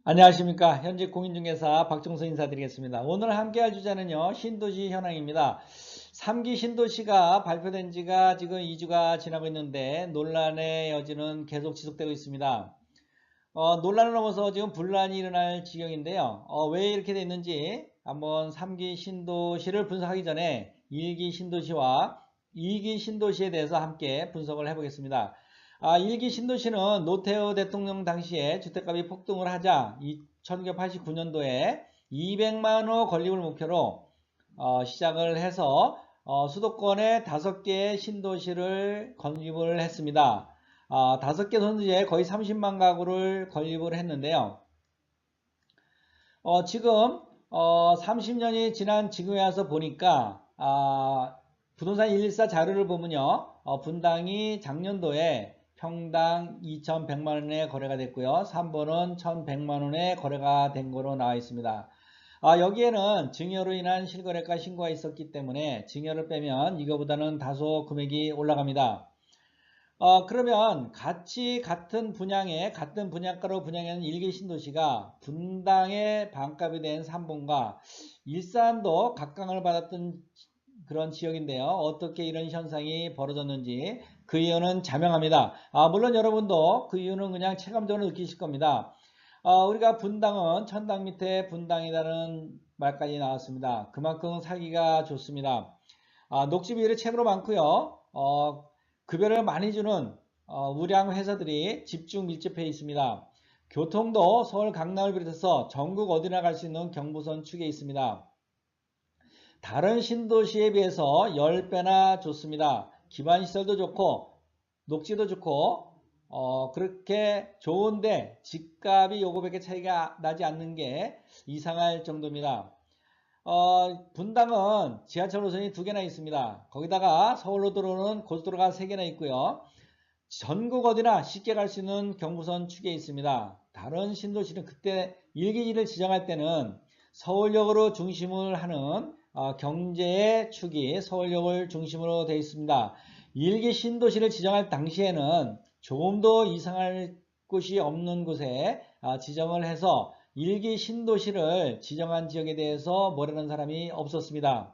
안녕하십니까. 현직 공인중개사 박종서 인사드리겠습니다. 오늘 함께할 주제는요, 신도시 현황입니다. 3기 신도시가 발표된 지가 지금 2주가 지나고 있는데 논란의 여지는 계속 지속되고 있습니다. 논란을 넘어서 지금 분란이 일어날 지경인데요. 왜 이렇게 됐는지 한번 3기 신도시를 분석하기 전에 1기 신도시와 2기 신도시에 대해서 함께 분석을 해보겠습니다. 1기 신도시는 노태우 대통령 당시에 주택값이 폭등을 하자 1989년도에 200만 호 건립을 목표로 시작을 해서 수도권에 5개의 신도시를 건립을 했습니다. 5개 선지에 거의 30만 가구를 건립을 했는데요. 지금 30년이 지난 지금에 와서 보니까 부동산 114 자료를 보면요. 분당이 작년도에 평당 2,100만원에 거래가 됐고요. 3번은 1,100만원에 거래가 된 거로 나와 있습니다. 여기에는 증여로 인한 실거래가 신고가 있었기 때문에 증여를 빼면 이거보다는 다소 금액이 올라갑니다. 그러면 같은 분양에 같은 분양가로 분양하는 1기 신도시가 분당의 반값이 된 3번과 일산도 각광을 받았던 그런 지역인데요. 어떻게 이런 현상이 벌어졌는지 그 이유는 자명합니다. 물론 여러분도 그 이유는 그냥 체감적으로 느끼실 겁니다. 우리가 분당은 천당 밑에 분당이라는 말까지 나왔습니다. 그만큼 살기가 좋습니다. 녹지 비율이 최고로 많고요. 급여를 많이 주는 우량 회사들이 집중 밀집해 있습니다. 교통도 서울 강남을 비롯해서 전국 어디나 갈 수 있는 경부선 축에 있습니다. 다른 신도시에 비해서 10배나 좋습니다. 기반시설도 좋고 녹지도 좋고 그렇게 좋은데 집값이 요거밖에 차이가 나지 않는 게 이상할 정도입니다. 분당은 지하철 노선이 2개나 있습니다. 거기다가 서울로 들어오는 고속도로가 3개나 있고요. 전국 어디나 쉽게 갈 수 있는 경부선 축에 있습니다. 다른 신도시는 그때 일기지를 지정할 때는 서울역으로 중심을 하는 경제의 축이 서울역을 중심으로 되어 있습니다. 일기 신도시를 지정할 당시에는 조금 더 이상할 곳이 없는 곳에 지정을 해서 일기 신도시를 지정한 지역에 대해서 뭐라는 사람이 없었습니다.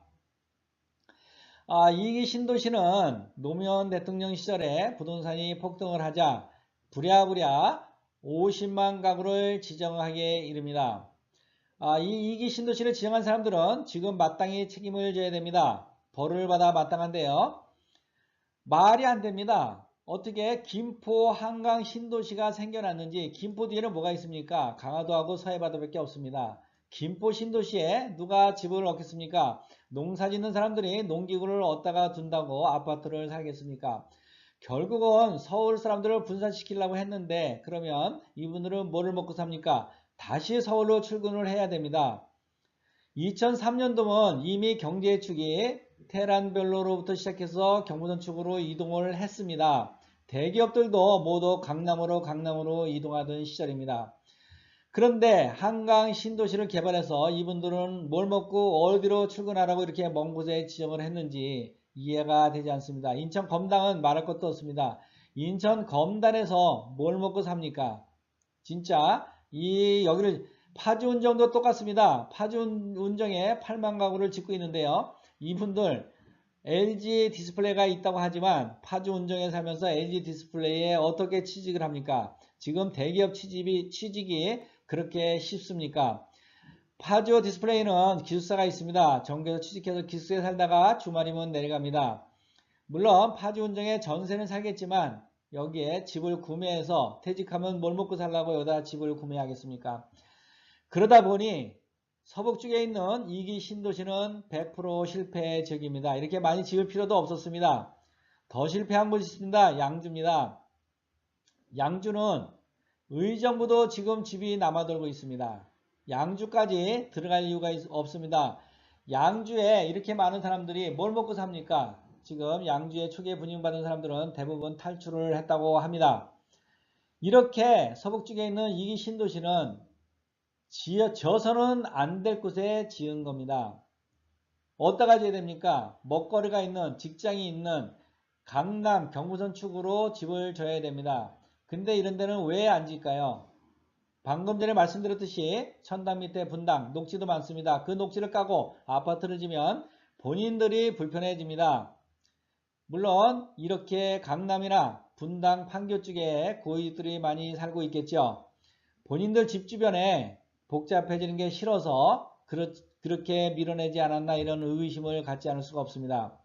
2기 신도시는 노무현 대통령 시절에 부동산이 폭등을 하자 부랴부랴 50만 가구를 지정하게 이릅니다. 이 2기 신도시를 지정한 사람들은 지금 마땅히 책임을 져야 됩니다. 벌을 받아 마땅한데요. 말이 안 됩니다. 어떻게 김포 한강 신도시가 생겨났는지. 김포 뒤에는 뭐가 있습니까? 강화도하고 서해바다밖에 없습니다. 김포 신도시에 누가 집을 얻겠습니까? 농사 짓는 사람들이 농기구를 얻다가 둔다고 아파트를 살겠습니까? 결국은 서울 사람들을 분산시키려고 했는데, 그러면 이분들은 뭐를 먹고 삽니까? 다시 서울로 출근을 해야 됩니다. 2003년도면 이미 경제축이 테란별로로부터 시작해서 경부선 축으로 이동을 했습니다. 대기업들도 모두 강남으로 이동하던 시절입니다. 그런데 한강 신도시를 개발해서 이분들은 뭘 먹고 어디로 출근하라고 이렇게 먼 곳에 지정을 했는지 이해가 되지 않습니다. 인천 검당은 말할 것도 없습니다. 인천 검단에서 뭘 먹고 삽니까? 진짜 여기를 파주 운정도 똑같습니다. 파주 운정에 8만 가구를 짓고 있는데요. 이분들 LG 디스플레이가 있다고 하지만 파주 운정에 살면서 LG 디스플레이에 어떻게 취직을 합니까? 지금 대기업 취직이 그렇게 쉽습니까? 파주 디스플레이는 기숙사가 있습니다. 전국에서 취직해서 기숙사에 살다가 주말이면 내려갑니다. 물론 파주 운정에 전세는 살겠지만 여기에 집을 구매해서 퇴직하면 뭘 먹고 살라고 여기다 집을 구매하겠습니까? 그러다 보니 서북 쪽에 있는 2기 신도시는 100% 실패 지역입니다. 이렇게 많이 지을 필요도 없었습니다. 더 실패한 곳이 있습니다. 양주입니다. 양주는 의정부도 지금 집이 남아돌고 있습니다. 양주까지 들어갈 이유가 없습니다. 양주에 이렇게 많은 사람들이 뭘 먹고 삽니까? 지금 양주에 초기에 분양받은 사람들은 대부분 탈출을 했다고 합니다. 이렇게 서북 쪽에 있는 2기 신도시는 져서는 안 될 곳에 지은 겁니다. 어디다가 지어야 됩니까? 먹거리가 있는, 직장이 있는 강남 경부선 축으로 집을 져야 됩니다. 근데 이런 데는 왜 안 질까요? 방금 전에 말씀드렸듯이 천당 밑에 분당, 녹지도 많습니다. 그 녹지를 까고 아파트를 지면 본인들이 불편해집니다. 물론 이렇게 강남이나 분당, 판교 쪽에 고위들이 많이 살고 있겠죠. 본인들 집 주변에 복잡해지는 게 싫어서 그렇게 밀어내지 않았나 이런 의심을 갖지 않을 수가 없습니다.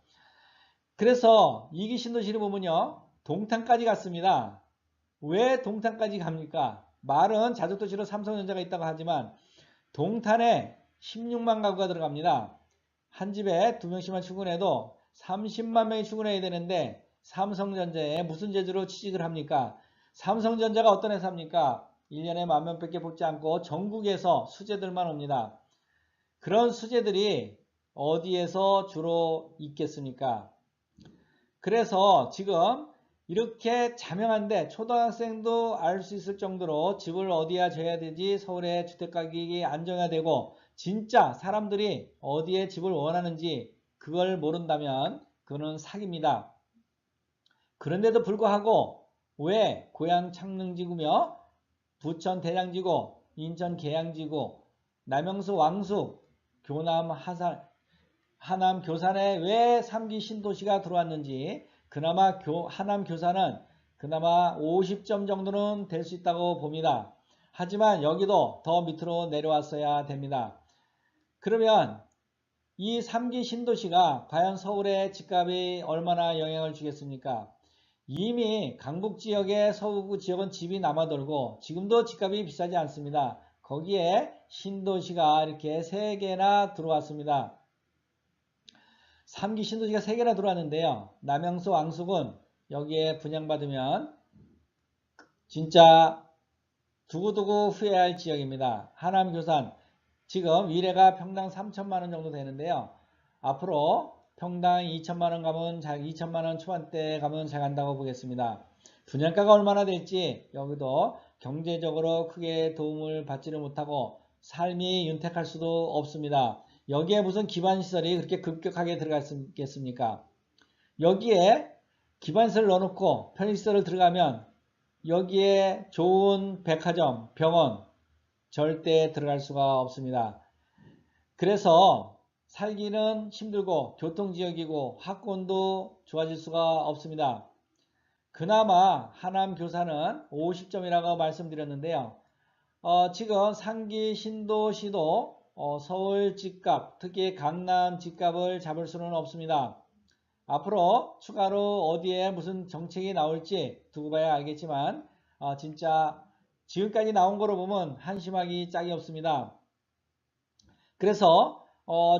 그래서 이기 신도시를 보면요. 동탄까지 갔습니다. 왜 동탄까지 갑니까? 말은 자족도시로 삼성전자가 있다고 하지만 동탄에 16만 가구가 들어갑니다. 한 집에 2명씩만 출근해도 30만 명이 출근해야 되는데 삼성전자에 무슨 재주로 취직을 합니까? 삼성전자가 어떤 회사입니까? 1년에 10,000명밖에 뽑지 않고 전국에서 수재들만 옵니다. 그런 수재들이 어디에서 주로 있겠습니까? 그래서 지금 이렇게 자명한데 초등학생도 알 수 있을 정도로 집을 어디에 줘야 되지, 서울의 주택가격이 안정해야 되고 진짜 사람들이 어디에 집을 원하는지 그걸 모른다면 그거는 사기입니다. 그런데도 불구하고 왜 고향 창릉지구며 부천 대장지구, 인천 계양지구, 남영수 왕숙, 교남 하남 교산에 왜 3기 신도시가 들어왔는지 그나마 하남 교산은 그나마 50점 정도는 될 수 있다고 봅니다. 하지만 여기도 더 밑으로 내려왔어야 됩니다. 그러면 이 3기 신도시가 과연 서울의 집값이 얼마나 영향을 주겠습니까? 이미 강북 지역의 서구 지역은 집이 남아돌고 지금도 집값이 비싸지 않습니다. 거기에 신도시가 이렇게 3개나 들어왔습니다. 3기 신도시가 3개나 들어왔는데요. 남영수 왕숙은 여기에 분양받으면 진짜 두고두고 후회할 지역입니다. 하남 교산 지금 위례가 평당 3천만원 정도 되는데요. 앞으로 평당 2천만원 가면 2천만원 초반대 가면 잘 간다고 보겠습니다. 분양가가 얼마나 될지 여기도 경제적으로 크게 도움을 받지를 못하고 삶이 윤택할 수도 없습니다. 여기에 무슨 기반시설이 그렇게 급격하게 들어갔겠습니까? 여기에 기반시설을 넣어놓고 편의시설을 들어가면 여기에 좋은 백화점, 병원 절대 들어갈 수가 없습니다. 그래서 살기는 힘들고 교통지역이고 학군도 좋아질 수가 없습니다. 그나마 하남 교사는 50점이라고 말씀드렸는데요. 지금 상기 신도시도 서울 집값, 특히 강남 집값을 잡을 수는 없습니다. 앞으로 추가로 어디에 무슨 정책이 나올지 두고 봐야 알겠지만 진짜 지금까지 나온 거로 보면 한심하기 짝이 없습니다. 그래서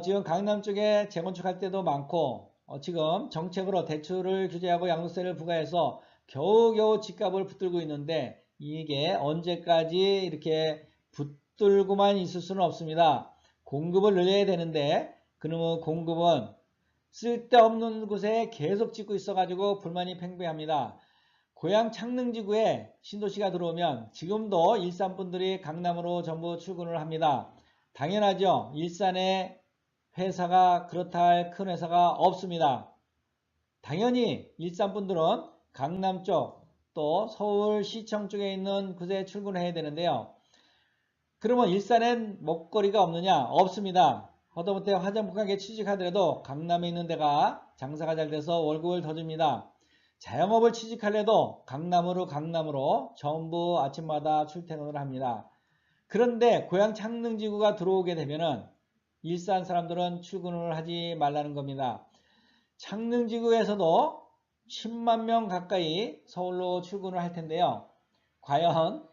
지금 강남 쪽에 재건축할 때도 많고 지금 정책으로 대출을 규제하고 양도세를 부과해서 겨우겨우 집값을 붙들고 있는데 이게 언제까지 이렇게 붙들고만 있을 수는 없습니다. 공급을 늘려야 되는데 그놈의 공급은 쓸데없는 곳에 계속 짓고 있어가지고 불만이 팽배합니다. 고향 창릉지구에 신도시가 들어오면 지금도 일산분들이 강남으로 전부 출근을 합니다. 당연하죠. 일산에 회사가 그렇다 할 큰 회사가 없습니다. 당연히 일산분들은 강남 쪽 또 서울시청 쪽에 있는 곳에 출근해야 되는데요. 그러면 일산엔 먹거리가 없느냐? 없습니다. 하다못해 화장품 가게 취직하더라도 강남에 있는 데가 장사가 잘 돼서 월급을 더 줍니다. 자영업을 취직하려도 강남으로 전부 아침마다 출퇴근을 합니다. 그런데 고향 창릉지구가 들어오게 되면은 일산 사람들은 출근을 하지 말라는 겁니다. 창릉지구에서도 10만 명 가까이 서울로 출근을 할 텐데요. 과연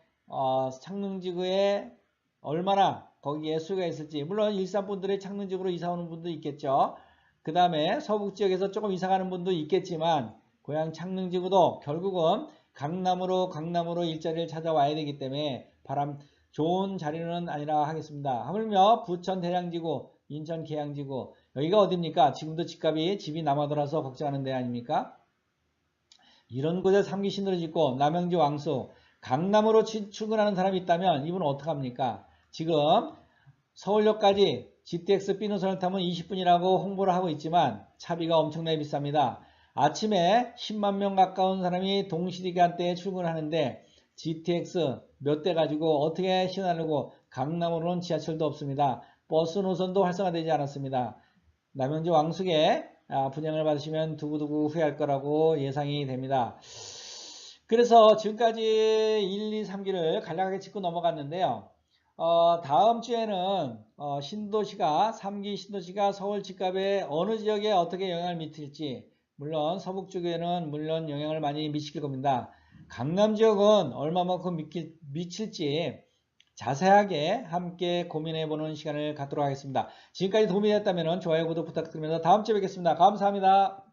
창릉지구에 얼마나 거기에 수요가 있을지, 물론 일산 분들의 창릉지구로 이사 오는 분도 있겠죠. 그 다음에 서북 지역에서 조금 이사 가는 분도 있겠지만 고향 창릉지구도 결국은 강남으로 일자리를 찾아와야 되기 때문에 좋은 자리는 아니라 하겠습니다. 하물며 부천 대장지구, 인천 계양지구 여기가 어딥니까? 지금도 집이 남아돌아서 걱정하는 데 아닙니까? 이런 곳에 3기 신도를 짓고 남영지 왕수 강남으로 출근하는 사람이 있다면 이분은 어떡합니까? 지금 서울역까지 GTX B노선을 타면 20분이라고 홍보를 하고 있지만 차비가 엄청나게 비쌉니다. 아침에 10만 명 가까운 사람이 동시간대에 출근하는데 GTX 몇 대 가지고 어떻게 시행하려고 강남으로는 지하철도 없습니다. 버스 노선도 활성화되지 않았습니다. 남영주 왕숙의 분양을 받으시면 두고두고 후회할 거라고 예상이 됩니다. 그래서 지금까지 1, 2, 3기를 간략하게 짚고 넘어갔는데요. 다음 주에는 신도시가 3기 신도시가 서울 집값에 어느 지역에 어떻게 영향을 미칠지, 물론 서북 쪽에는 물론 영향을 많이 미칠 겁니다. 강남 지역은 얼마만큼 미칠지 자세하게 함께 고민해보는 시간을 갖도록 하겠습니다. 지금까지 도움이 됐다면 좋아요, 구독 부탁드리면서 다음 주에 뵙겠습니다. 감사합니다.